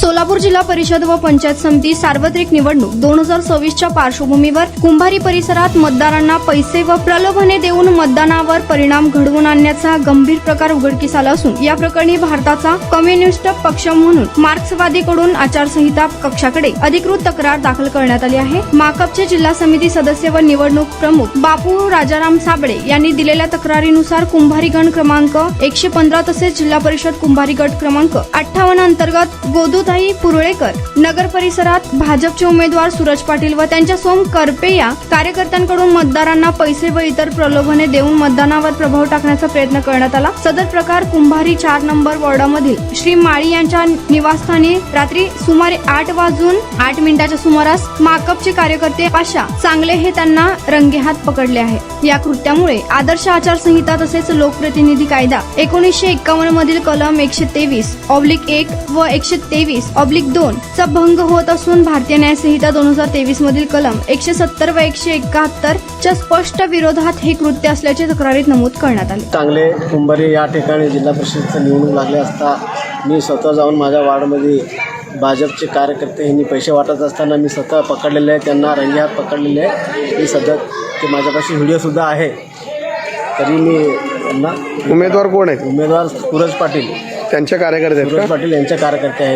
सोलापूर जिल्हा परिषद व पंचायत समिती सार्वत्रिक निवडणूक 2026च्या पार्श्वभूमीवर कुंभारी परिसरात मतदारांना पैसे व प्रलोभने देऊन मतदानावर परिणाम घडवून आणण्याचा गंभीर प्रकार उघडकीस आला असून या प्रकरणी भारताचा कम्युनिस्ट पक्ष म्हणून मार्क्सवादीकडून आचारसंहिता कक्षाकडे अधिकृत तक्रार दाखल करण्यात आली आहे। माकपचे जिल्हा समिती सदस्य व निवडणूक प्रमुख बापू राजाराम साबळे यांनी दिलेल्या तक्रारीनुसार कुंभारी गण क्रमांक 115 तसेच जिल्हा परिषद कुंभारी गट क्रमांक 58 अंतर्गत गोदूताई पुरळेकर नगर परिसरात भाजपचे उमेदवार सूरज पाटील व त्यांच्या सोम करपे या कार्यकर्त्यांकडून मतदारांना पैसे व इतर प्रलोभने देऊन मतदानावर प्रभाव टाकण्याचा प्रयत्न करण्यात आला। सदर प्रकार कुंभारी 4 नंबर वॉर्डामधील श्री माळी यांच्या निवासस्थानी रात्री सुमारे 8:08 सुमारास माकपचे कार्यकर्ते पाशा चांगले हे त्यांना रंगेहात पकडले आहे। या कृत्यामुळे आदर्श आचारसंहिता तसेच लोकप्रतिनिधी कायदा 1951 मधील कलम 123/1 व 123/2 चा भंग होत असून भारतीय न्याय संहिता 2023 मधील कलम 170 व 171 च्या स्पष्ट विरोधात हे कृत्य असल्याचे तक्रारीत नमूद करण्यात आले। चांगले कुंभारी या ठिकाणी जिल्हा परिषदेची निवडणूक लागली असता मी स्वतः जाऊन माझ्या वार्डमध्ये भाजपचे कार्यकर्ते यांनी पैसे वाटत असताना मी स्वतः पकडलेले आहे, त्यांना रंगेहात पकडलेले आहे। मी सध्या ते माझ्यापाशी व्हिडिओसुद्धा आहे। तरी मी त्यांना उमेदवार कोण आहेत? उमेदवार सूरज पाटील त्यांचे कार्यकर्ते आहेत सूरज का? पाटील यांचे कार्यकर्ते आहेत।